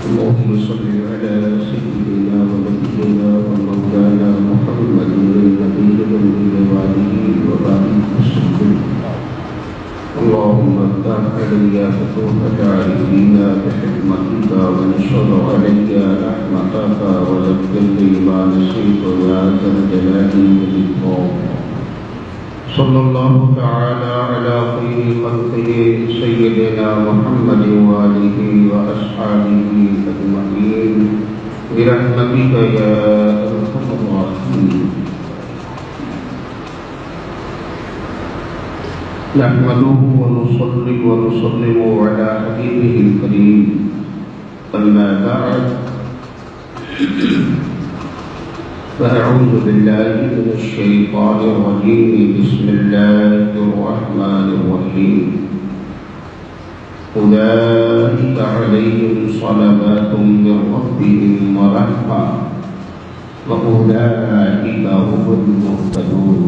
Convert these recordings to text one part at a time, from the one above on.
اللهم صل على سيدنا ونبينا ومولانا محمد النبي الأمي وآله وبارك وسلم. اللهم افتح علي فتوح العارفين بحكمتك وانشر علي رحمتك وذكرني ما نسيت يا ذا الجلال والإكرام. صلى الله تعالى على خير خلقه سيدنا محمد وآله وأصحابه أجمعين برحمتك يا أرحم الراحمين. نحمده ونصلي ونسلم على حبيبه الكريم. أما بعد فأعوذ بالله من الشيطان الرجيم. بسم الله الرحمن الرحيم. أولئك عليهم صلوات من ربهم ورحمة وأولئك هم المهتدون.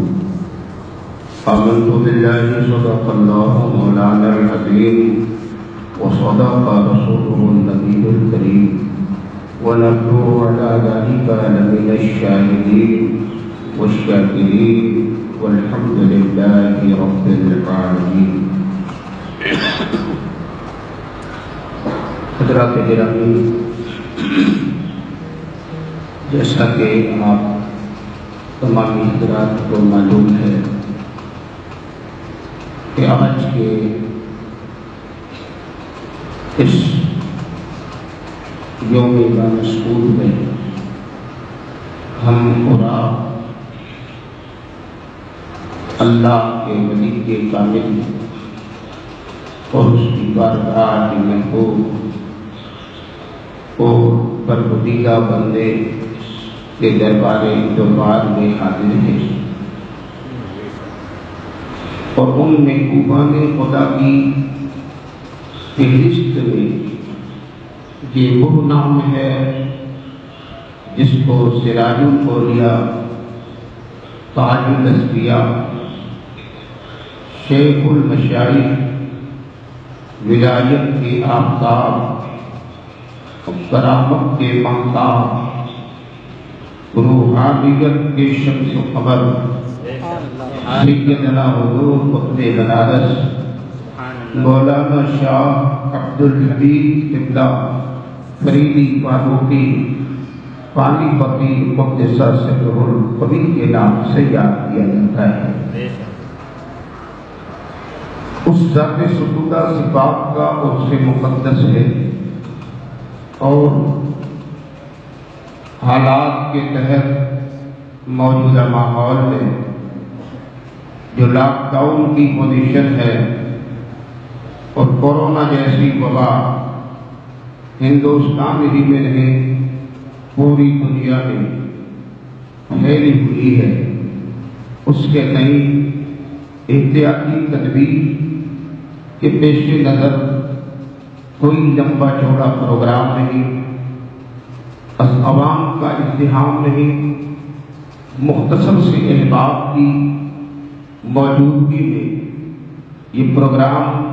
آمنت بالله صدق الله مولانا العظيم وصدق رسوله النبي الكريم ونحن على ذلك لمن الشاهدين والشاكرين والحمد لله رب العالمين. حضرات گرامی، جیسا کہ آپ تمامی حضرات کو معلوم ہے کہ آج کے اس یوم بامسعود میں ہم اور آپ اللہ کے ولی کے کامل اور اس کی بارگاہ کی محبوب اور برگزیدہ بندے کے دربار میں حاضر ہیں اور ان محبوبان خدا کی فہرست میں یہ وہ نام ہے جس کو سراج الاولیاء، تاج الاسفیاء، شیخ المشائخ، ولایت کے آفتاب، کرامت کے مہتاب، روحانیت کے شمس و قمر، سیدنا حضور قطب بنارس مولانا شاہ عبدالحمید قبلہ فریدی فاروقی پانی پتی مقدسہ سرہ القوی کے نام سے یاد کیا جاتا ہے. اس ذات ستودہ صفات کا عرص مقدس ہے اور حالات کے تحت موجودہ ماحول میں جو لاک ڈاؤن کی پوزیشن ہے اور کورونا جیسی وبا ہندوستان ہی میں نہیں پوری دنیا میں پھیلی ہوئی ہے، اس کے نئی احتیاطی تدبیر کے پیش نظر کوئی لمبا چوڑا پروگرام نہیں، عوام کا ازدحام نہیں، مختصر سے احباب کی موجودگی میں یہ پروگرام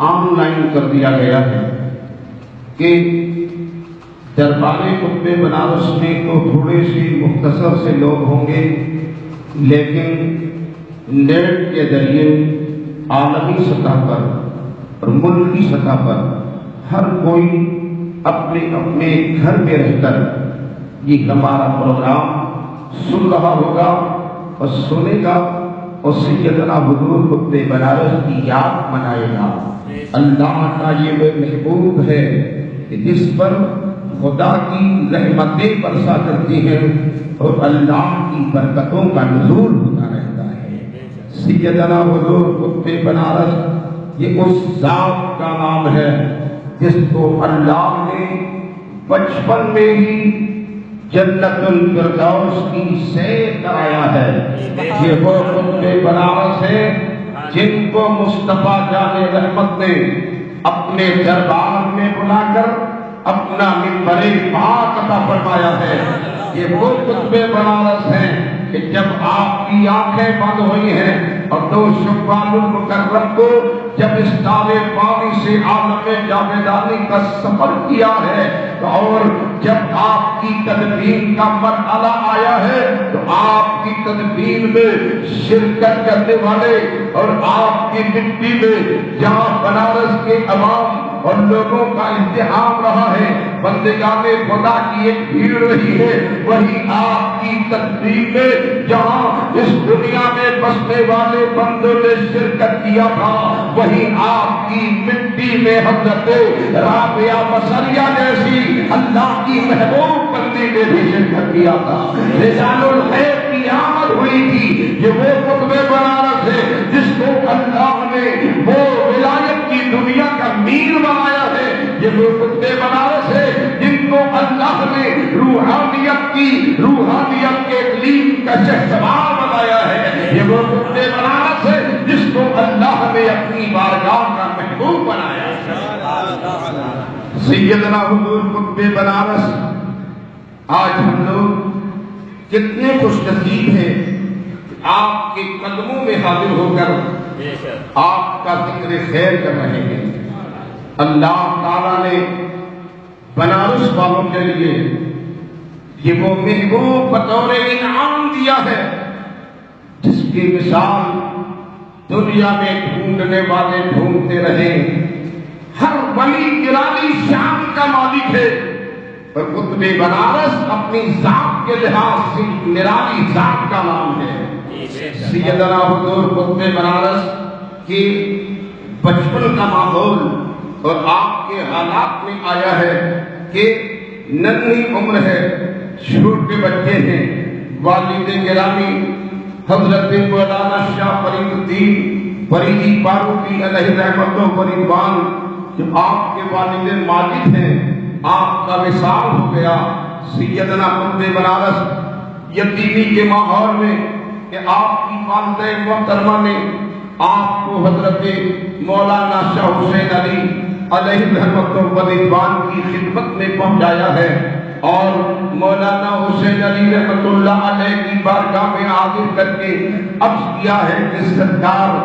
آن لائن کر دیا گیا ہے کہ دربار قطب بنارس میں تو تھوڑے سے مختصر سے لوگ ہوں گے، لیکن نیٹ کے ذریعے عالمی سطح پر اور ملکی سطح پر ہر کوئی اپنے اپنے گھر میں رہ کر یہ ہمارا پروگرام سن رہا ہوگا اور سنے گا اور سیدنا حضور قطب بنارس کی یاد منائے گا. اللہ کا یہ وہ محبوب ہے کہ جس پر خدا کی رحمتیں برسا کرتی ہیں اور اللہ کی برکتوں کا نزول ہوتا رہتا ہے. سیدنا حضور قطب بنارس یہ اس ذات کا نام ہے جس کو اللہ نے بچپن میں ہی جنت الفردوس کی سیر کرایا ہے. یہ وہ قطب بنارس ہے جن کو مصطفیٰ جان رحمت نے اپنے دربار میں بلا کر اپنا منبر پاک عطا فرمایا ہے۔ یہ وہ قطب بنارس ہیں کہ جب آپ کی آنکھیں بند ہوئی ہیں اور 2 شوال المکرم کو جب اس تابے پانی سے عالم جاویدانی کا سفر کیا ہے اور جب آپ کی تدبین کا مرحلہ آیا ہے تو آپ کی تدبین میں شرکت کرنے والے اور آپ کی مٹی میں جہاں بنارس کے عوام اور لوگوں کا امتحان رہا ہے، بندگان خدا کی ایک بھیڑ رہی ہے، وہی آپ کی تدبیر میں جہاں اس دنیا میں بسنے والے بندوں نے شرکت کیا تھا، وہی آپ کی مٹی میں حضرت رابعہ بصریہ جیسی اللہ کی محبوب بندی نے بھی شرکت کیا تھا۔ رجال الخیر کی آمد ہوئی تھی۔ یہ وہ قطب بنارس ہے جس کو اللہ نے وہ ولایت کی دنیا کا میر بنایا ہے۔ یہ وہ قطب بنارس ہے جن کو اللہ نے روحانیت کے اقلیم کا شہسوار بنایا ہے۔ یہ وہ قطب بنارس ہے جس کو اللہ نے اپنی بارگاہ کا محبوب بنایا ہے۔ سیدنا حضور قطب بنارس، آج ہم لوگ کتنے خوش نصیب ہیں کہ آپ کے قدموں میں حاضر ہو کر آپ کا ذکر خیر کر رہے ہیں۔ اللہ تعالیٰ نے بنارس والوں کے لیے یہ وہ محبوب بطور انعام دیا ہے جس کی مثال دنیا میں ڈھونڈنے والے ڈھونڈتے رہے۔ ہر ولی نرالی شان کا مالک ہے اور قطب بنارس اپنی ذات کے لحاظ سے نرالی ذات کا نام ہے۔ سیدنا حضور قطب بنارس کی بچپن کا ماحول اور آپ کے حالات میں آیا ہے کہ ننھی عمر ہے، چھوٹے بچے ہیں، والد گرامی حضرت مولانا شاہ فرید الدین فریدی فاروقی علیہ رحمت و رضوان جو آپ کے والد ماجد ہیں، آپ کا وصال ہو گیا۔ سیدنا قطب بنارس یتیمی کے ماحول میں کہ آپ کی والدہ محترمہ نے آپ کو حضرت مولانا شاہ حسین علی علیہ رحمت و رضوان کی خدمت میں پہنچایا ہے اور مولانا حسین علی رحمت اللہ علیہ کی بارگاہ میں حاضر کر کے عرض کیا ہے کہ سرکار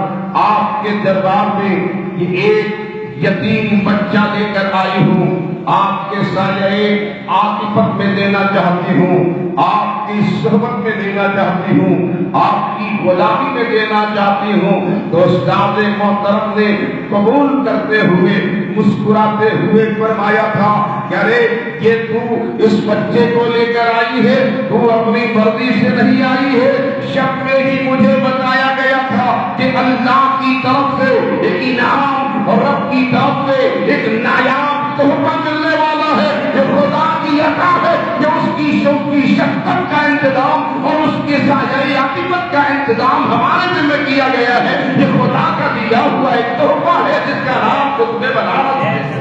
آپ کے دربار میں یہ ایک یتیم بچہ لے کر آئی ہوں، آپ کے سایہ عاطفت میں دینا چاہتی ہوں، آپ کی صحبت میں دینا چاہتی ہوں، آپ کی غلامی میں دینا چاہتی ہوں۔ تو استاد محترم نے قبول کرتے ہوئے مسکراتے ہوئے فرمایا تھا کہ ارے یہ تو اس بچے کو لے کر آئی ہے، تو اپنی مرضی سے نہیں آئی ہے، شب میں ہی مجھے بتایا گیا تھا کہ اللہ کی طرف سے ایک انعام اور رب کی طرف سے ایک نایاب تحفہ ملنے والا ہے، یہ خدا کی عطا ہے کہ اس کی شوق کی شفقت کا انتظام اور اس کے سایہ عاقبت کا انتظام ہمارے ذمہ کیا گیا ہے۔ یہ خدا کا دیا ہوا ایک تحفہ ہے جس کا نام قطب بنارس ہے۔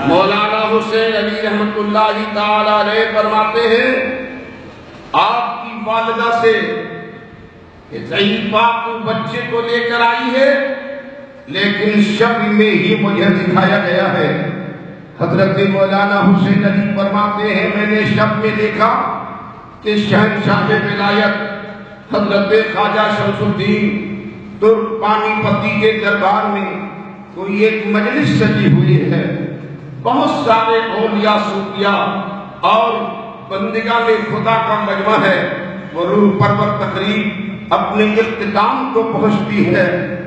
مولانا حسین علی رحمت اللہ تعالی علیہ فرماتے ہیں آپ کی والدہ سے کہ ضعیفہ کو بچے کو لے کر آئی ہے، لیکن شب میں ہی مجھے دکھایا گیا ہے۔ حضرت مولانا حسین علی فرماتے ہیں میں نے شب میں دیکھا کہ شہنشاہ ولایت حضرت خواجہ شمس الدین ترک پانی پتی کے دربار میں کوئی ایک مجلس سجی ہوئی ہے، بہت سارے اولیاء صوفیاء اور بندگان خدا کا مجمع ہے۔ وہ روح پرور تقریب اپنے اختتام کو پہنچتی ہے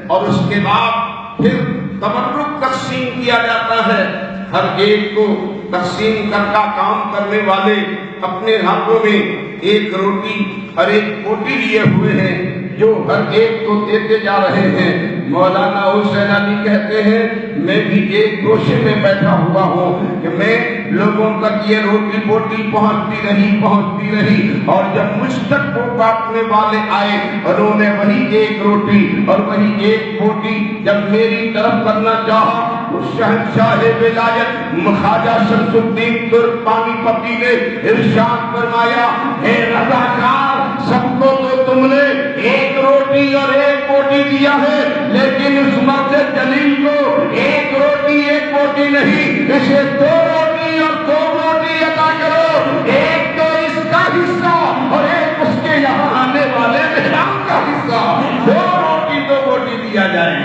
اور اس کے بعد پھر تبرک تقسیم کیا جاتا ہے۔ ہر ایک کو تقسیم کا کام کرنے والے اپنے ہاتھوں میں ایک روٹی اور ایک پوٹی لیے ہوئے ہیں جو ہر ایک کو دیتے جا رہے ہیں۔ مولانا حسین علی کہتے ہیں میں بھی ایک گوشے میں بیٹھا ہوا ہوں کہ میں لوگوں تک یہ روٹی بوٹی پہنچتی رہی اور جب مجھ تک وہ بانٹنے والے آئے انہوں نے وہی ایک روٹی اور وہی ایک بوٹی جب میری طرف کرنا چاہا تو شہنشاہ ولایت خواجہ شمس الدین ترک پانی پتی نے ارشاد فرمایا اے رضاکار سب کو تو تم نے ایک روٹی اور ایک بوٹی دیا ہے، لیکن اس مرد جلیل کو ایک روٹی ایک بوٹی نہیں اسے 2 روٹی اور 2 روٹی عطا کرو، ایک تو اس کا حصہ اور ایک اس کے یہاں آنے والے مہمان کا حصہ، 2 روٹی 2 روٹی دیا جائے۔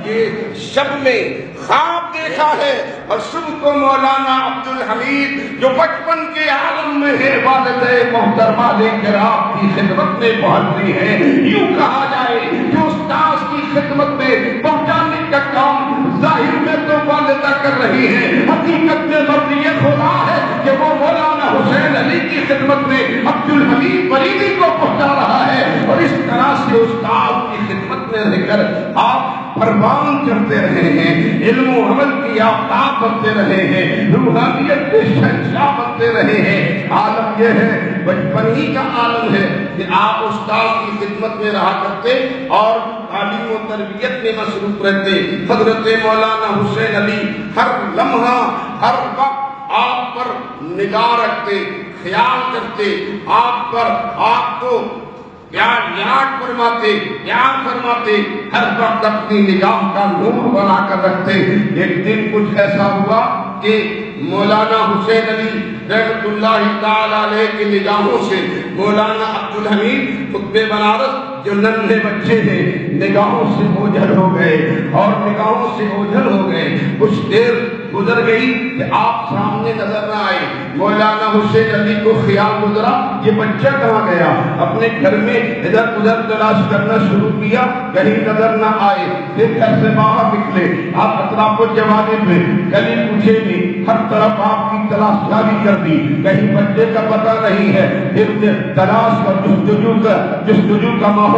یہ شب میں خواب دیکھا ہے، اور صبح کو مولانا عبدالحمید جو بچپن کے عالم میں ہے، والد محترمہ لے کر آپ کی خدمت میں پہنچ رہی ہے۔ یوں کہا جائے کہ استاذ کی خدمت میں پہنچانے کا کام ظاہر میں تو والدہ کر رہی ہے، حقیقت میں مرد یہ خدا ہے کہ وہ مولانا حسین علی کی خدمت میں عبدالحمید فریدی کو پہنچا رہا ہے، اور اس طرح سے استاذ کی خدمت میں رہ کر آپ پروان چڑھتے رہے ہیں، علم و عمل کی آفتاب بنتے رہے ہیں، روحانیت کے شہنشاہ بنتے رہے ہیں۔ عالم یہ ہے، بچپن ہی کا عالم ہے کہ آپ استاد کی خدمت میں رہا کرتے اور تعلیم و تربیت میں مصروف رہتے۔ حضرت مولانا حسین علی ہر لمحہ ہر وقت آپ پر نگاہ رکھتے، خیال کرتے، آپ پر آپ کو یاد فرماتے، ہر وقت اپنی نگاہ کا نور بنا کر رکھتے۔ ایک دن کچھ ایسا ہوا کہ مولانا حسین علی رحمۃ اللہ تعالی علیہ کی نگاہوں سے مولانا عبدالحمید خطب بنارس جو ننھے بچے تھے نگاہوں سے اوجھل ہو گئے، اور نگاہوں سے اوجھل ہو گئے۔ کچھ دیر گزر گئی کہ آپ سامنے نظر نہ آئے۔ مولانا حسین علی کو خیال گزرا یہ بچہ کہاں گیا، اپنے گھر میں ادھر ادھر تلاش کرنا شروع کیا، کہیں نظر نہ آئے۔ پھر گھر سے باہر نکلے، آپ اطراف و جوانب میں گلی کوچے میں ہر طرف آپ کی تلاش جاری کر دی، کہیں بچے کا پتہ نہیں ہے۔ پھر تلاش اور جستجو کا ماحول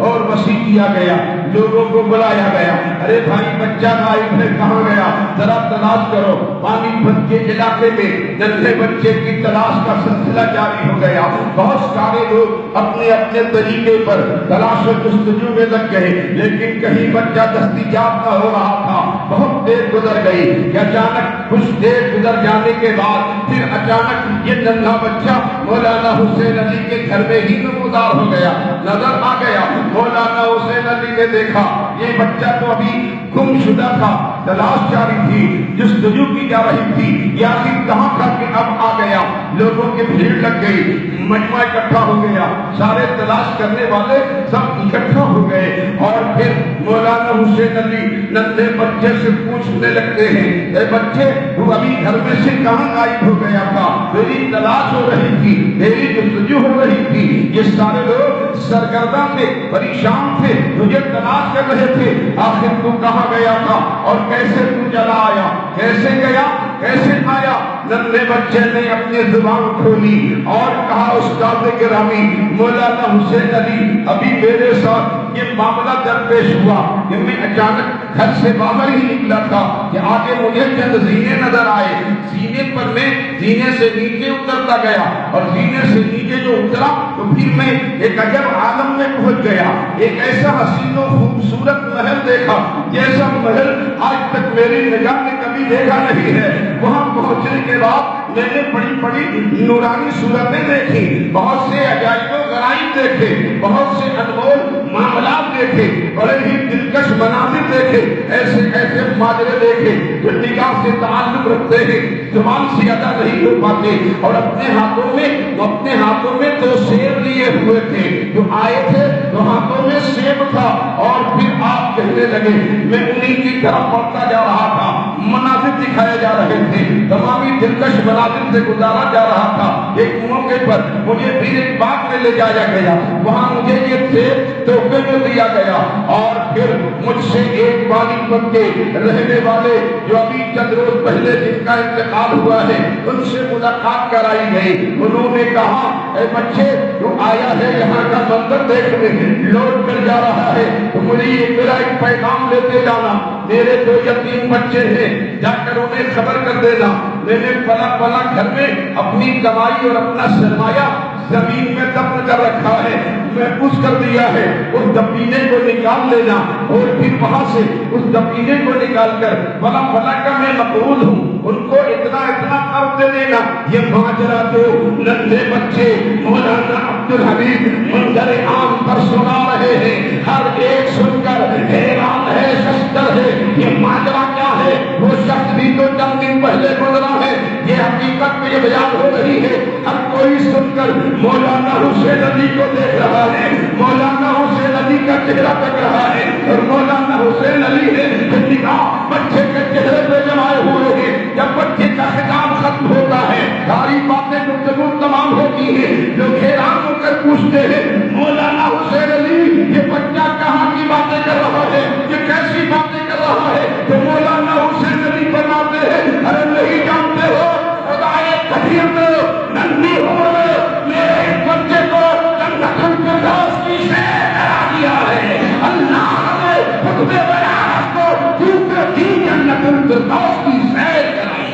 اور وسیع کیا گیا، لوگوں کو بلایا گیا، ارے بھائی بچہ غائب ہے، کہاں گیا، ذرا تلاش کرو۔ پانی پت کے علاقے میں ننھے بچے کی تلاش کا سلسلہ جاری ہو گیا۔ بہت سارے لوگ اپنے اپنے طریقے پر تلاش و جستجو میں لگ گئے، لیکن کہیں بچہ دستیاب نہ ہو رہا تھا۔ بہت دیر گزر گئی کہ اچانک کچھ دیر گزر جانے کے بعد پھر اچانک یہ ننھا بچہ مولانا حسین علی کے گھر میں ہی نمودار ہو گیا، نظر آ گیا۔ مولانا حسین علی نے دیکھا یہ بچہ تو ابھی گم شدہ تھا، تلاش جاری تھی، جستجو کی جا رہی تھی، یا پھر کہاں کر کے اب آ گیا۔ لوگوں کی بھیڑ لگ گئی، مجمع اکٹھا ہو گیا، سارے تلاش کرنے والے سب اکٹھا ہو گئے، اور پھر مولانا حسین علی ننھے بچے سے پوچھنے لگتے ہیں، اے بچے تو ابھی گھر میں سے کہاں غائب ہو گیا تھا، میری تلاش ہو رہی تھی، میری جستجو ہو رہی تھی۔ یہ سارے لوگ سرگرداں تھے، پریشان تھے، تجھے تلاش کر رہے تھے، آخر تو کہاں گیا تھا اور کیسے تو چلا آیا، کیسے گیا کیسے آیا۔ ننھے بچے نے اپنی زبان کھولی اور کہا استاد گرامی مولانا حسین علی ابھی میرے ساتھ یہ معاملہ درپیش ہوا کہ میں اچانک گھر سے باہر ہی نکلا تھا کہ آگے مجھے چند زینے نظر آئے، زینے پر میں زینے سے نیچے اترتا گیا، اور زینے سے نیچے جو اترا تو پھر میں ایک عجب عالم میں پہنچ گیا، ایک ایسا حسین و خوبصورت محل دیکھا جیسا محل آج تک میری نگاہ نے کبھی دیکھا نہیں ہے۔ وہاں پہنچنے کے بعد میں نے بڑی بڑی نورانی صورتیں دیکھی، بہت سے عجائب و غرائب دیکھے، بہت سے انمول معاملات دیکھے، بڑے ہی دلکش مناظر دیکھے، ایسے ایسے ماجرے دیکھے جو نگاہ سے تعلق رکھتے ہیں، زبان سے ادا نہیں ہو پاتے۔ اور اپنے ہاتھوں میں 2 سیب لیے ہوئے تھے، جو آئے تھے تو ہاتھوں میں سیب تھا، اور پھر آپ کہنے لگے میں انہی کی طرف بڑھتا جا رہا تھا، مناظر دکھائے جا رہے تھے، تمامی دلکش مناظر سے گزارا جا رہا تھا۔ ایک موقع پر مجھے پھر ایک باغ میں لے جایا گیا، وہاں مجھے یہ سیب تحفے میں دیا گیا، اور پھر مجھ سے ایک پانی پت کے رہنے والے جو ابھی چند روز پہلے جن کا انتقال ہوا ہے ان سے ملاقات کرائی گئی۔ انہوں نے کہا اے بچے تو آیا ہے یہاں کا منظر دیکھنے، لوٹ کر جا رہا ہے تو مجھے یہ میرا ایک پیغام لیتے جانا، میرے 2 یتیم بچے ہیں، جا کر انہیں خبر کر دینا میں نے پلا پلا گھر میں اپنی کمائی اور اپنا سرمایہ زمین میں دفن کر رکھا ہے، محفوظ کر دیا ہے، اس دفینے کو نکال لینا، اور پھر وہاں سے اس دفینے کو نکال کر فلا فلا کا میں مقبول ہوں، ان کو اتنا قرض دے دینا۔ یہ ماجرا تو ننھے بچے مولانا عبدالحمید منظر عام پر سنا رہے ہیں، ہر ایک سن کر حیران ہے، ششدر ہے، یہ ماجرا کیا ہے؟ وہ شخص ابھی تو چند دن پہلے گزرا ہے، یہ حقیقت میں یہ بیان ہو رہی ہے، ہر کوئی سن کر مولانا حسین علی کو دیکھ رہا ہے، مولانا حسین علی کا چہرہ تک رہا ہے، اور مولانا حسین علی ہے نگاہ بچے کے چہرے پہ جمائے ہوئے ہیں۔ جب بچے کا خطاب ختم ہوتا ہے، ساری باتیں گفتگو تمام ہوتی ہیں، لوگ حیران ہو کر پوچھتے ہیں مولانا حسین علی یہ بچہ کہاں کی باتیں کر رہا ہے، یہ کیسی باتیں کر رہا ہے؟ تو مولانا حسین علی فرماتے ہیں ارے نہیں جانتے ہو، خدائے قدیر نے ننھی عمر میں میرے اس بچے کو جنت الفردوس کی سیر کرا دیا ہے۔ اللہ نے خطبہ بیانات کو کیونکہ دی جنت الفردوس کی سیر کرائی۔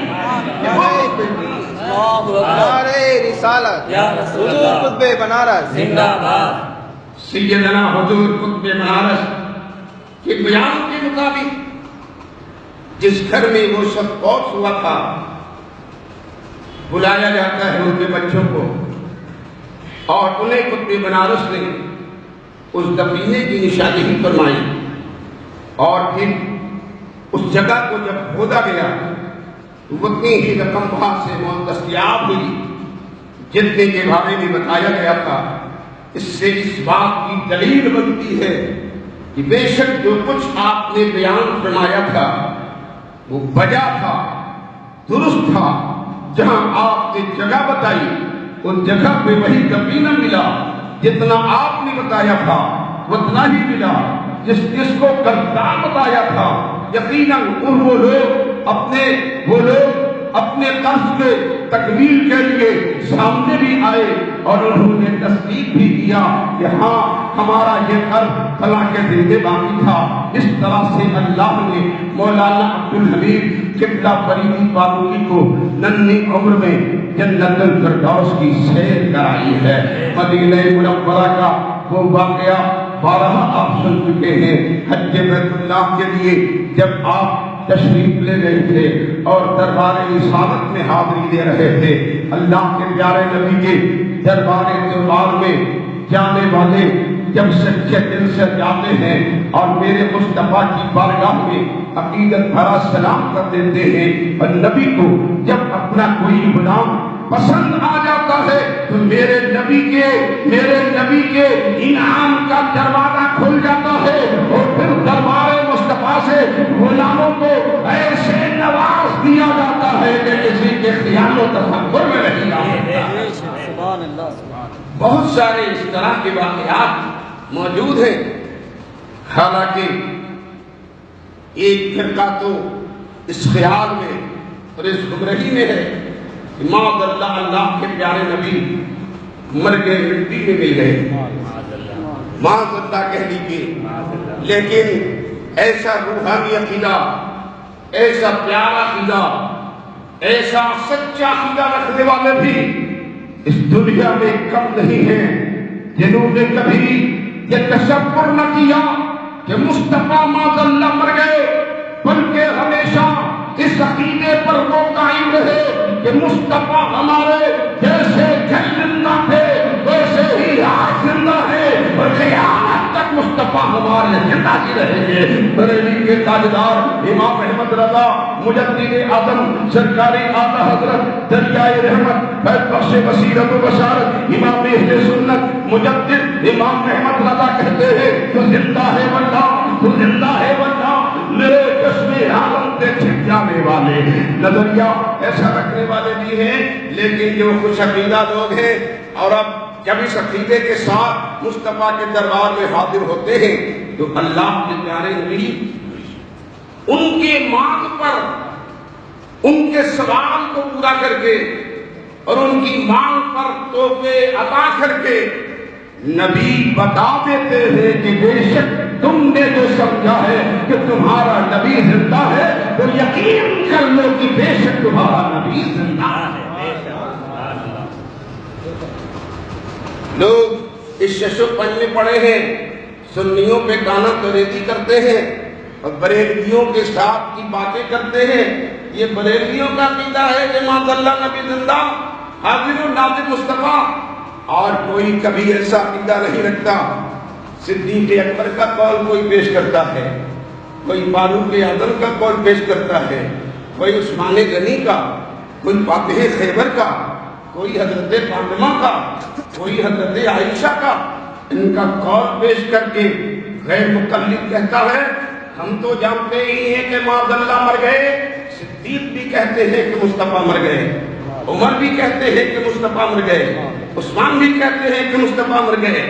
نعرہ رسالت حضور قطب بنارس زندہ باد۔ سیدنا حضور قطب بنارس کے بیان کے مطابق جس گھر میں وہ شخص فوت ہوا تھا، بلایا جاتا ہے ان کے بچوں کو، اور انہیں قطب بنارس نے اس دفینے کی نشاندہی فرمائی، اور پھر اس جگہ کو جب کھودا گیا اتنی ہی رقم وہاں سے دستیاب ہوئی جتنے کے بارے میں بتایا گیا تھا۔ اس سے اس بات کی دلیل بنتی ہے کہ بے شک جو کچھ آپ نے بیان فرمایا تھا وہ بجا تھا، درست تھا۔ جہاں آپ نے جگہ بتائی اس جگہ پہ وہی دفینہ ملا، جتنا آپ نے بتایا تھا اتنا ہی ملا۔ جس کو قبرستان بتایا تھا یقیناً وہ لوگ اپنے قرض کے تکمیل کے لیے سامنے بھی آئے اور انہوں نے تصدیق بھی کیا کہ ہاں ہمارا یہ قرض فلاں کے دن میں باقی تھا۔ اس طرح سے اللہ نے مولانا عبدالحمید قبلہ فریدی فاروقی کو ننھی عمر میں جنت الفردوس کی سیر کرائی ہے۔ مدینہ منورہ کا وہ واقعہ بارہا آپ سن چکے ہیں۔ حج بیت اللہ کے لیے جب آپ تشریف لے گئے تھے اور دربار رسالت میں حاضری دے رہے تھے، اللہ کے پیارے نبی کے دربار دربار میں جانے والے جب سچے دل سے جاتے ہیں اور میرے مصطفیٰ کی بارگاہ میں عقیدت بھرا سلام کر دیتے ہیں، اور نبی کو جب اپنا کوئی غلام پسند آ جاتا ہے تو میرے نبی کے انعام کا دروازہ کھل جاتا ہے، اور پھر دربار مصطفیٰ سے غلاموں کو ایسے نواز دیا جاتا ہے کہ کسی کے خیال و تصور میں نہیں آتا۔ بہت سارے اس طرح کے واقعات موجود ہیں۔ حالانکہ ایک فرقہ تو اس خیال میں اور اس گمراہی میں ہے کہ معاذ اللہ کے پیارے نبی مر گئے، مٹی میں مل گئے، معاذ اللہ کہہ لیجیے۔ لیکن ایسا روحانی عقیدہ، ایسا پیارا عقیدہ، ایسا سچا عقیدہ رکھنے والے بھی اس دنیا میں کم نہیں ہیں جنہوں نے کبھی یہ تصور نہ کیا کہ مصطفیٰ معاذ اللہ مر گئے، بلکہ ہمیشہ اس عقیدے پر وہ قائم رہے کہ مصطفیٰ ہمارے جیسے کل زندہ تھے ویسے ہی آج زندہ ہے، اور قیامت تک مصطفیٰ ہمارے زندہ ہی رہیں گے۔ بریلی کے تاجدار امام احمد رضا مجدد اعظم سرکار اعلیٰ حضرت دریائے رحمت فیض بخش بصیرت و بشارت امام اہل سنت مجدد امام احمد رضا کہتے ہیں تو زندہ ہے واللہ، تو زندہ ہے واللہ، میرے چشمے عالم سے چھپ جانے والے نظریہ ایسا رکھنے والے بھی ہیں، لیکن جو خوش عقیدہ لوگ ہیں اور اب جب اس عقیدے کے ساتھ مصطفیٰ کے دربار میں حاضر ہوتے ہیں تو اللہ کے پیارے نبی ان کے مانگ پر ان کے سوال کو پورا کر کے اور ان کی مانگ پر تحفے عطا کر کے نبی بتا دیتے ہیں کہ بے شک تم نے جو سمجھا ہے کہ تمہارا نبی زندہ ہے تو یقین کر لو کہ بے شک تمہارا نبی زندہ ہے۔ لوگ اس شش و پنج میں پڑے ہیں، سنیوں پہ کانا توریدی کرتے ہیں اور بریلویوں کے ساتھ کی باتیں کرتے ہیں۔ یہ بریلویوں کا عقیدہ ہے کہ معاذ اللہ نبی زندہ، حاضر و ناظر مصطفیٰ، اور کوئی کبھی ایسا عقیدہ نہیں رکھتا۔ صدیق اکبر کا قول کوئی پیش کرتا ہے، کوئی فاروق اعظم کا قول پیش کرتا ہے، کوئی عثمان غنی کا، کوئی فاتح خیبر کا، کوئی حضرت فاطمہ کا، کوئی حضرت عائشہ کا، ان کا قول پیش کر کے غیر مقلد کہتا ہے ہم تو جانتے ہی ہیں کہ معاذ اللہ مر گئے، صدیق بھی کہتے ہیں کہ مصطفیٰ مر گئے، عمر بھی کہتے ہیں کہ مصطفیٰ مر گئے، عثمان بھی کہتے ہیں کہ مصطفیٰ مر گئے،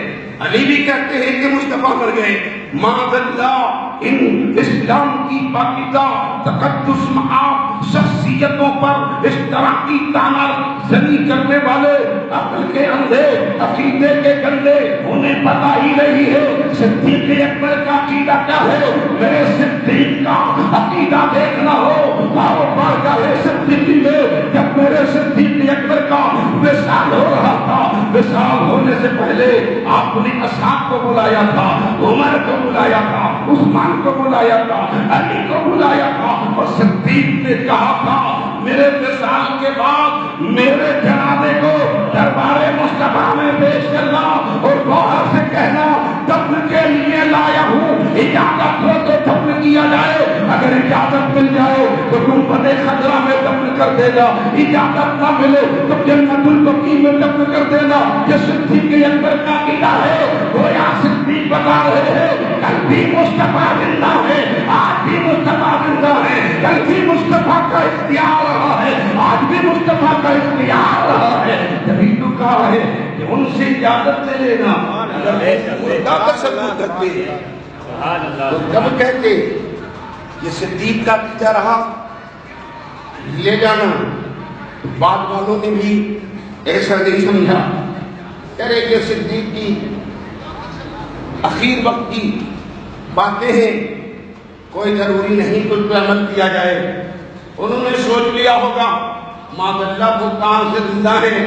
علی بھی کہتے ہیں کہ مصطفیٰ مر گئے۔ معاذ اللہ ان اسلام کی پاکیزہ تقدس معاف شخصیتوں پر اس طرح کی تانا زنی کرنے والے عقل کے اندھے، عقیدے کے گندے، انہیں پتہ ہی نہیں ہے صدیق اکبر کا عقیدہ کیا ہے۔ میرے صدیق کا عقیدہ دیکھنا ہو آؤ بارگاہ صدیقی میں، جب میرے صدیق اکبر کا وصال ہو رہا تھا، وصال ہونے سے پہلے آپ نے اصحاب کو بلایا تھا، عمر کو بلایا تھا، عثمان کو بلایا تھا، علی کو بلایا تھا، اور صدیق نے کہا تھا میرے وصال کے بعد میرے جنازے کو دربار مصطفیٰ میں پیش کرنا اور گوہر سے کہنا دفن کے لیے لایا ہوں، اجازت ہو تو دفن کیا جائے، اگر اجازت مل جائے تو گنبد خضرا میں دفن کر دینا، اجازت نہ ملے تو جنت البقیع میں دفن کر دینا۔ یہ صدیق اکبر کا عقیدہ ہے۔ گویا صدیق بتا رہے ہیں کل بھی مصطفیٰ زندہ ہے، آج بھی مصطفیٰ زندہ ہے، کل بھی مصطفیٰ کا اختیار رہا ہے، آج بھی مصطفیٰ کا اختیار رہا ہے۔ تبھی تو کہا ہے کہ ان سے اجازت لے لینا، مردہ تصور کرتے تو کب کہتے یہ صدیق کا عقیدہ رہا لے جانا، بعد والوں نے بھی ایسا نہیں سمجھا، کہہ رہے کہ صدیق کی اخیر وقت کی باتیں ہیں، کوئی ضروری نہیں کچھ پہ عمل کیا جائے۔ انہوں نے سوچ لیا ہوگا معاذ اللہ وہ کہاں سے زندہ ہے،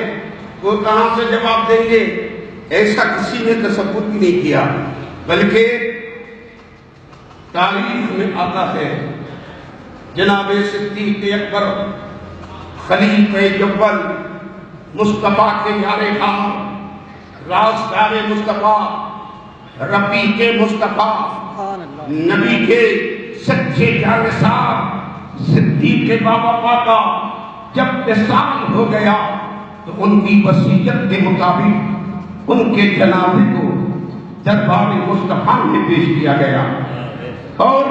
وہ کہاں سے جواب دیں گے، ایسا کسی نے تصور بھی نہیں کیا، بلکہ تاریخ میں آتا ہے جناب صدیق اکبر خلیفہ اول مصطفیٰ کے یار غار، رازدار مصطفیٰ، رفیق مصطفیٰ، نبی کے سچے جانثار صدیق کے بابا پاکا جب وصال ہو گیا تو ان کی وصیت کے مطابق ان کے جنازے کو دربار مصطفیٰ میں پیش کیا گیا، اور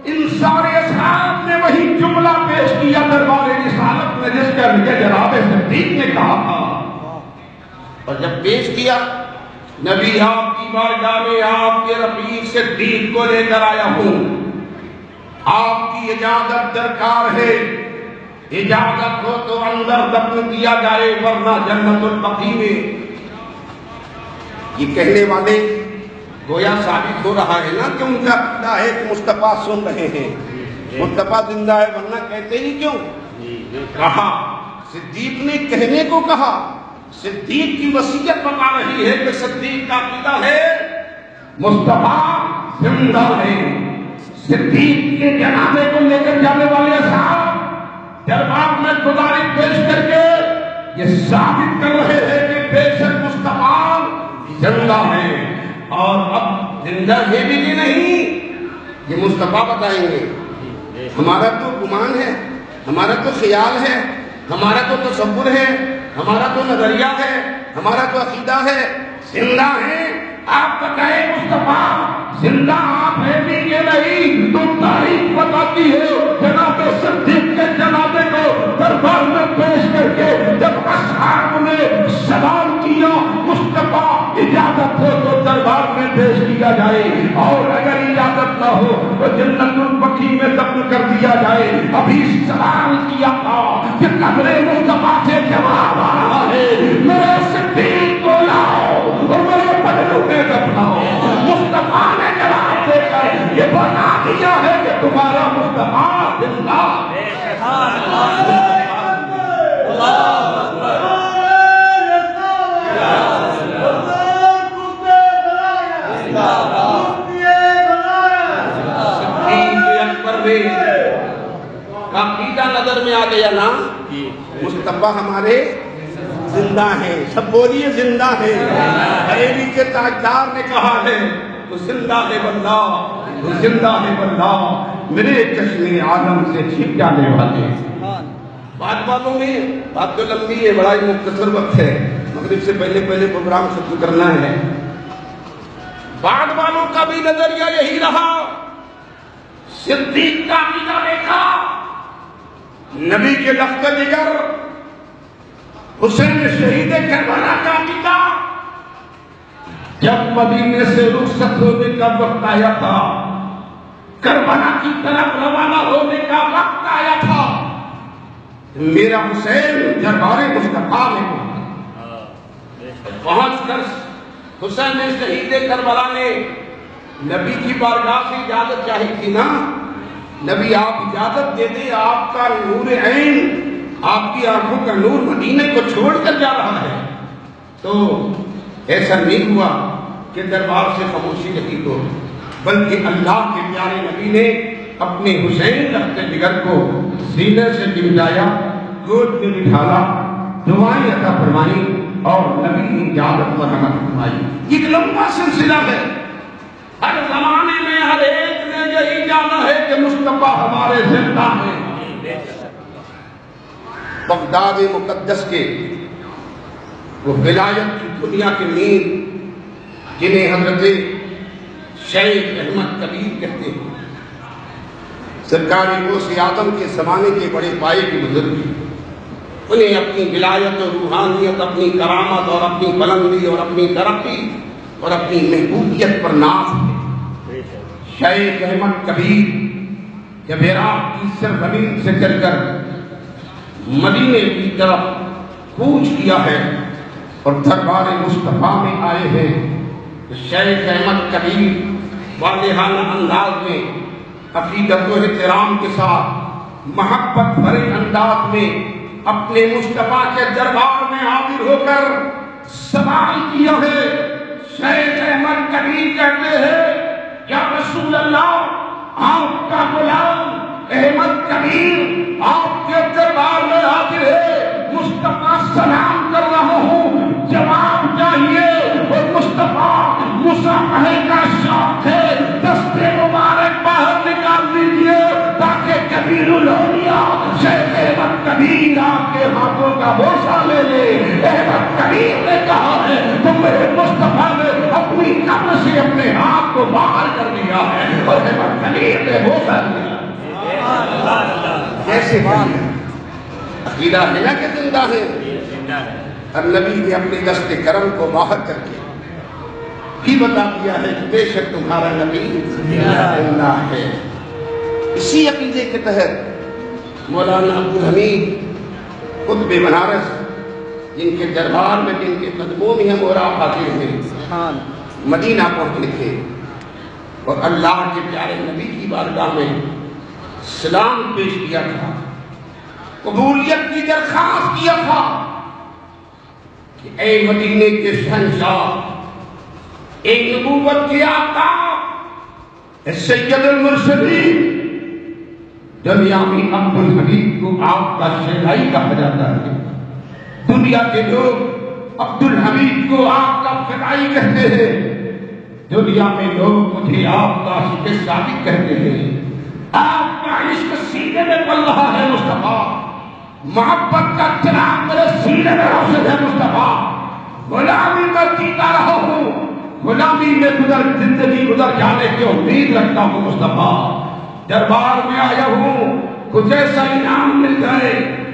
ان سارے اصحاب نے وہی جملہ پیش کیا دربار رسالت میں جس کا جناب صدیق نے کہا تھا، اور جب پیش کیا نبی آپ کی بارگاہ میں آپ کے رفیق صدیق کو لے کر آیا ہوں، آپ کی اجازت درکار ہے، اجازت ہو تو اندر دفن کیا جائے ورنہ جنت البقیع میں۔ یہ کہنے والے گویا ثابت ہو رہا ہے نا کہ ان کا عقیدہ ہے کہ مصطفیٰ سن رہے ہیں، مصطفیٰ زندہ ہے، ورنہ کہتے ہی کیوں؟ کہا صدیق نے کہنے کو کہا، صدیق کی وصیت بتا رہی ہے کہ صدیق کا عقیدہ ہے مصطفیٰ زندہ ہے۔ صدیق کے جنازے کو لے کر جانے والے صاحب دربار میں گزارش پیش کر کے یہ ثابت کر رہے ہیں کہ بے شک مصطفیٰ زندہ ہے، اور اب زندہ ہے بھی کہ نہیں یہ مصطفیٰ بتائیں گے۔ ہمارا تو گمان ہے، ہمارا تو خیال ہے، ہمارا تو تصور ہے، ہمارا تو نظریہ ہے، ہمارا تو عقیدہ ہے، زندہ ہے۔ آپ بتائیں مصطفیٰ زندہ آپ ہے بھی کہ نہیں؟ تو تاریخ بتاتی ہے جناب صدیق کے جنازے کو دربار میں پیش کر کے جب اصحاب نے سلام کیا مصطفیٰ اجازت ہو تو دربار میں پیش کیا جائے، اور اگر اجازت نہ ہو تو جنت البقیع میں دفن کر دیا جائے۔ ابھی سوال کیا تھا کہ قبر مصطفیٰ سے جواب آ رہا ہے میرے صدیق کو لاؤ اور میرے پہلو میں دفناؤ۔ مصطفیٰ نے جواب دے کر یہ بتا دیا ہے کہ تمہارا مصطفیٰ زندہ ہے۔ عقیدہ نظر میں آ گیا نا، مصطفیٰ ہمارے زندہ ہیں، سب بولیے زندہ ہیں۔ بریلی کے تاجدار نے کہا ہے وہ زندہ ہے بندہ، وہ زندہ ہے واللہ میرے چشمے عالم سے چھپ جانے والے ہیں۔ بات والوں میں بات تو لمبی ہے، بڑا ہی مختصر وقت ہے، مغرب سے پہلے پروگرام ختم کرنا ہے۔ بعد والوں کا بھی نظریہ یہی رہا، صدیق کا عقیدہ دیکھا، نبی کے لخت جگر، حسین شہید کربلا کا عقیدہ۔ جب مدینے سے رخصت ہونے کا وقت آیا تھا، کربلا کی طرف روانہ ہونے کا وقت آیا تھا، میرا حسین دربار مصطفیٰ میں پہنچ کر حسین شہید کربلا نے نبی کی بارگاہ سے اجازت چاہی تھی نا، نبی آپ اجازت دے دیں، آپ کا نور عین، آپ کی آنکھوں کا نور مدینے کو چھوڑ کر جا رہا ہے۔ تو ایسا نہیں ہوا کہ دربار سے خاموشی رہی تو، بلکہ اللہ کے پیارے نبی نے اپنے حسین رخت جگر کو سینے سے لپٹایا، گود میں بٹھالا، دعائیں عطا فرمائی اور نبی کی اجازت پر رحمت فرمائی۔ ایک لمبا سلسلہ ہے، ہر زمانے میں ہر ایک نے یہی جانا ہے کہ مصطفیٰ ہمارے زندہ ہیں۔ بغداد مقدس کے وہ ولایت کی دنیا کے میر جنہیں حضرت شیخ احمد کبیر کہتے ہیں، سرکار غوث اعظم کے زمانے کے بڑے پائے کے بزرگ، انہیں اپنی ولایت اور روحانیت، اپنی کرامت اور اپنی بلندی اور اپنی ترقی اور اپنی محبوبیت پر ناز ہے۔ شیخ احمد کبیر جب عراق کی سرزمین سے چل کر مدینے کی طرف کوچ کیا ہے اور دربار مصطفیٰ میں آئے ہیں، تو شیخ احمد کبیر واضحانہ انداز میں، عقیدت و احترام کے ساتھ، محبت بھرے انداز میں اپنے مصطفیٰ کے دربار میں حاضر ہو کر سوال کیا ہے۔ شیخ احمد کبیر کہتے ہیں، یا رسول اللہ، آپ کا غلام احمد کبیر آپ کے دربار میں حاضر ہے، مصطفیٰ سلام کر رہا ہوں، جواب چاہیے۔ اور مصطفیٰ مصافحے کا شوق ہے، دستے مبارک باہر نکال دیجیے تاکہ کبیر الاولیاء شیخ احمد کبیر آپ کے ہاتھوں کا بوسہ لے لے۔ احمد کبیر نے کہا ہے تو میرے مصطفیٰ نے اپنی قبر سے اپنے ہاتھ کو باہر کر دیا ہے اور احمد کبیر نے بوسہ لیا۔ کیسے بات ہے؟ عقیدہ ہے نا کہ زندہ ہے، اور نبی نے اپنے دست کرم کو باہر کر کے بھی بتا دیا ہے کہ بے شک تمہارا نبی زندہ ہے۔ اسی عقیدے کے تحت مولانا عبدالحمید قطب بنارس، جن کے دربار میں، جن کے قدموں میں ہم اور آپ حاضر ہیں، مدینہ پہنچے تھے اور اللہ کے پیارے نبی کی بارگاہ میں سلام پیش کیا تھا، قبولیت کی درخواست کیا تھا کہ اے مدینے کے شہنشاہ، اے نبوت کے آقا، اے سید المرسلین، دنیا میں عبدالحمید کو آپ کا شہنشاہی کہا جاتا ہے، دنیا کے لوگ عبدالحمید کو آپ کا فدائی کہتے ہیں، دنیا میں لوگ مجھے آپ کا عاشق صادق کہتے ہیں۔ آپ کا عشق سینے میں پل رہا ہے مصطفیٰ، محبت کا چراغ میرے سینے میں روشن ہے مصطفیٰ، غلامی میں جیتا رہا ہوں، غلامی میں زندگی گزر جانے کی امید رکھتا ہوں مصطفیٰ، دربار میں آیا ہوں، کچھ ایسا انعام مل جائے،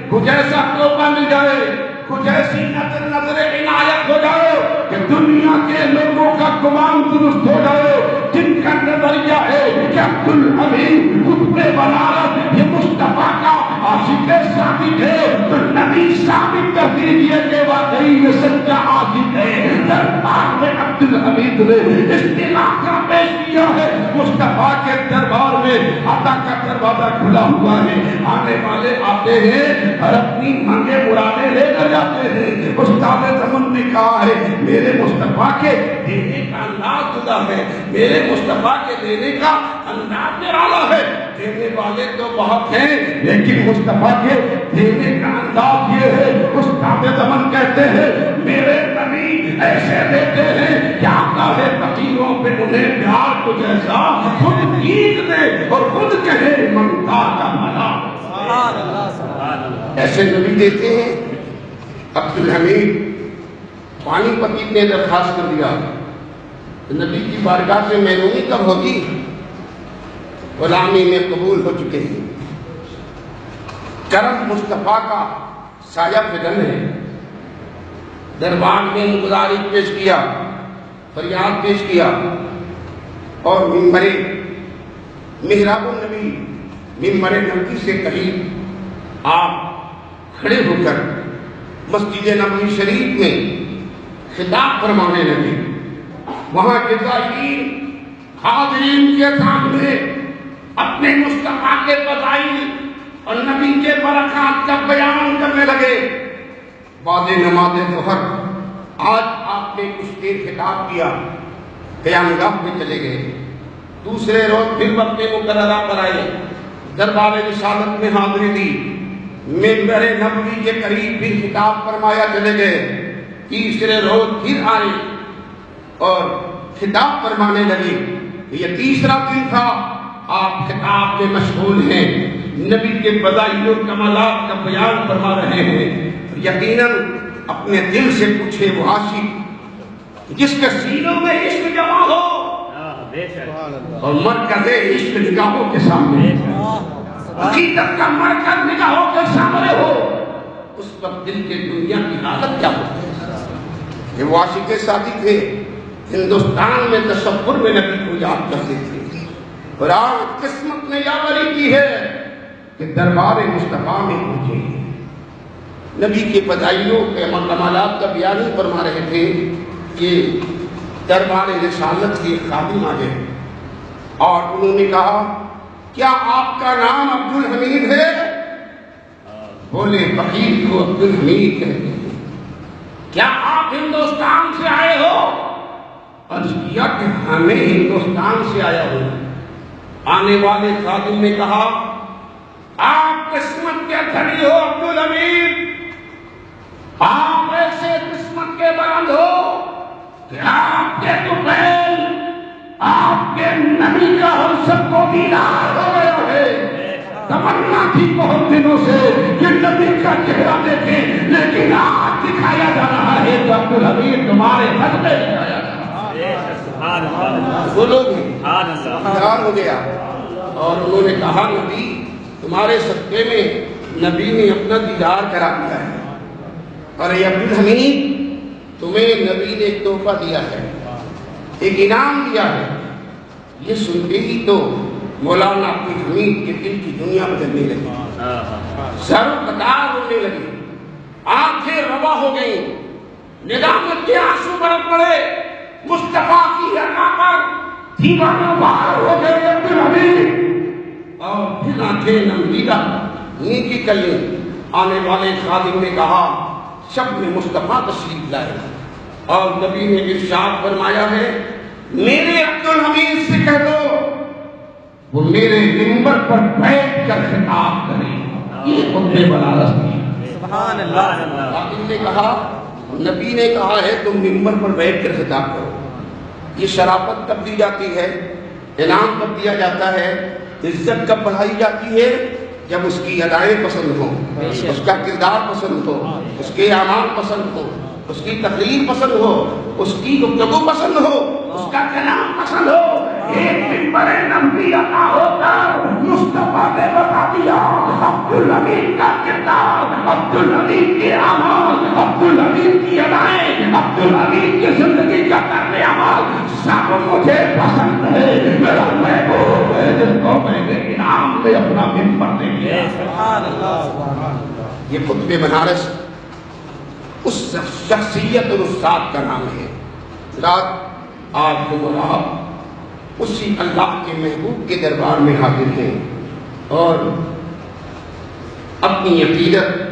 کچھ ایسا تحفہ مل جائے، کچھ ایسی نظر عنایت ہو جائے کہ دنیا کے لوگوں کا گمان درست ہو جائے، جن کا نظریہ ہے کہ عبدالحمید قطب بنارس یہ مصطفیٰ کا عاشق صادق ہے، تو نبی ثابت کر دیجیے کہ واقعی یہ سچا عاشق ہے۔ دربار میں عبدالحمید نے استغاثہ پیش کیا ہے، مصطفیٰ کے دربار میں عطا کا دروازہ کھلا ہوا ہے، آنے والے آتے ہیں اور اپنی مانگیں اڑانے لے کر جاتے ہیں۔ استاد زمن نے کہا ہے میرے مصطفیٰ کے دینے کا انداز جدا ہے، میرے مصطفیٰ کے دینے کا انداز نرالا ہے، دینے والے تو بہت ہیں لیکن مصطفیٰ کے دینے کا انداز یہ ہے۔ استاد زمن کہتے ہیں میرے نبی ایسے دیتے ہیں کہ آقا ہے فقیروں پہ انہیں پیار کو جیسا خود عید دے اور خود کہے منتا کا بھلا. ایسے نبی دیتے ہیں. عبدالحمید پانی پتی نے درخواست کر دیا نبی کی بارگاہ سے محرومی کب ہوگی؟ غلامی میں قبول ہو چکے ہیں. کرم مصطفیٰ کا سایہ فگن ہے. دربار میں گزارش پیش کیا, فریاد پیش کیا اور ممبر محراب النبی ممبر نبی سے قریب آپ کھڑے ہو کر مسجد نبوی شریف میں خطاب فرمانے لگے. وہاں کے ظاہرین حاضرین کے سامنے اپنے مصطفیٰ کے فضائل اور نبی کے برکات کا بیان کرنے لگے. بعد نماز ظہر آج آپ نے کچھ دیر خطاب کیا, قیام گاہ میں چلے گئے. دوسرے روز پھر وقت مقررہ پر آئے, دربار رسالت میں حاضری دی, منبر نبوی کے قریب بھی خطاب فرمایا, چلے گئے. تیسرے روز پھر آئے اور خطاب فرمانے لگے. یہ تیسرا دن تھا, آپ خطاب میں مشغول ہیں, نبی کے فضائل و کمالات کا بیان فرما رہے ہیں. یقیناً اپنے دل سے پوچھے وہ عاشق جس کے سینوں میں عشق جمع ہو اور مرکز عشق نگاہوں کے سامنے, حقیقت کا مرکز نگاہوں کے سامنے ہو, اس وقت دل کے دنیا کی حالت کیا ہوتی ہے. یہ وہ عاشق صادق تھے, ہندوستان میں تصور میں نبی کو یاد کرتے تھے, اور آج قسمت نے یاوری کی ہے کہ دربار مصطفیٰ میں پہنچے. نبی کے فضائلوں کے کمالات کا بیان ہی فرما رہے تھے کہ دربار رسالت کے خادم آ گئے اور انہوں نے کہا کیا آپ کا نام عبدالحمید ہے؟ بولے فقیر کو عبدالحمید کہتے ہیں. کیا آپ ہندوستان سے آئے ہو؟ عرض کیا کہ ہمیں ہندوستان سے آیا ہوں. آنے والے خادم نے کہا آپ قسمت کے دھنی ہو عبدالحمید, آپ ایسے قسمت کے بلند ہو کہ آپ کے طفیل آپ کے نبی کا ہم سب کو دیدار ہو گیا ہے. تمنا تھی بہت دنوں سے کہ نبی کا چہرہ دیکھیں, لیکن آج دکھایا جا رہا ہے تو عبدالحمید تمہارے حق میں دکھایا جا رہا ہے. وہ لوگ حیران ہو گیا اور انہوں نے کہا نبی تمہارے صدقے میں نبی نے اپنا دیدار کرا دیا ہے, اور یہ عبدالحمید تمہیں نبی نے ایک تحفہ دیا ہے, ایک انعام دیا ہے. یہ سنتے ہی تو مولانا عبدالحمید کے دل کی دنیا بدلنے لگی, سر قطار رونے لگی, آنکھیں روا ہو گئیں, ندامت کے آنسو برس پڑے. مصطفیٰ کی ادا پر دیوانہ باہر ہو گئے عبدالحمید, اور پھر آنکھیں نمدیدہ نیکی کر لیں. آنے والے خادم نے کہا شب میں مصطفیٰ تشریف لائے اور نبی نے ارشاد فرمایا ہے میرے عبدالحمید سے کہہ دو وہ میرے منبر پر بیٹھ کر خطاب کریں. یہ خطبے بنارس کی. سبحان اللہ. خادم نے کہا نبی نے کہا ہے تم منبر پر بیٹھ کر خطاب کرو. یہ شرافت کب دی جاتی ہے, انعام کب دیا جاتا ہے, عزت کب بڑھائی جاتی ہے جب اس کی ادائیں پسند ہوں, اس کا کردار پسند ہو, اس کے اعمال پسند ہو, اس کی تقریر پسند ہو, اس کی گفتگو پسند ہو, اس کا کلام پسند ہو. ایک منبر نبوی عطا ہو کر مصطفیٰ نے بتا دیا عبدالحمید کا کردار, عبدالحمید کے اعمال, عبدالحمید کی ادائیں, عبدالحمید کی زندگی کا کرنے عمل سب مجھے پسند ہے. میرا محبوب ہے جس کو میں نے انعام میں اپنا منبر دے دیا. یہ خطبہ بنارس اس شخصیت اور استاد کا نام ہے. رات آج جمعہ اسی اللہ کے محبوب کے دربار میں حاضر ہیں اور اپنی عقیدت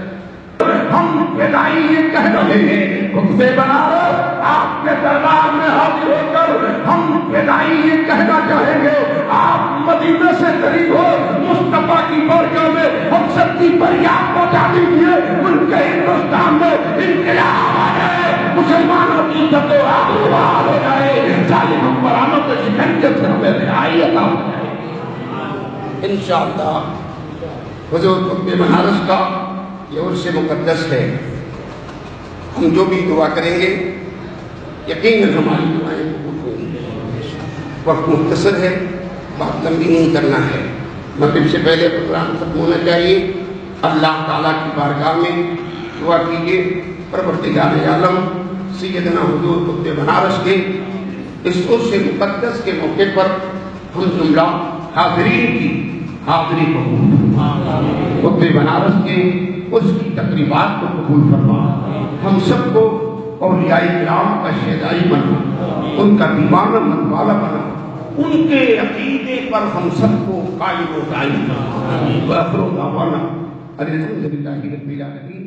ہم فدائی یہ کہہ رہے ہیں خطبہ بنارس آپ کے دربار میں حاضر ہو کر ہم فدائی یہ کہنا چاہیں گے آپ مدینہ سے قریب ہو, مصطفیٰ کی بارگاہ میں ہم سب کی فریاد پہنچا دیجیے. ان کے ہندوستان میں انقلاب آیا ہے, مسلمانوں کی جب سے ہمیں رہائی عطا ہو جائے انشاءاللہ حضور قطب بنارس کا یہ عرس مقدس ہے. ہم جو بھی دعا کریں گے یقیناً ہماری دعائیں قبول ہوں گی. وقت مختصر ہے, بات لمبی نہیں کرنا ہے. مغرب سے پہلے پروگرام ختم ہونا چاہیے. اللہ تعالیٰ کی بارگاہ میں دعا کیجیے پروردگار عالم سیدنا حضور قطب بنارس کے اس عرس مقدس کے موقع پر ہم جملہ حاضرین کی حاضری قبول فرما. قطب بنارس کے اس کی تقریبات کو قبول فرما. ہم سب کو اولیاء کرام کا شہدائی بنا, ان کا دیوانہ من والا بنا, ان کے عقیدے پر ہم سب کو قائم و دائم فرما. وآخر دعوانا الحمدللہ رب العالمین.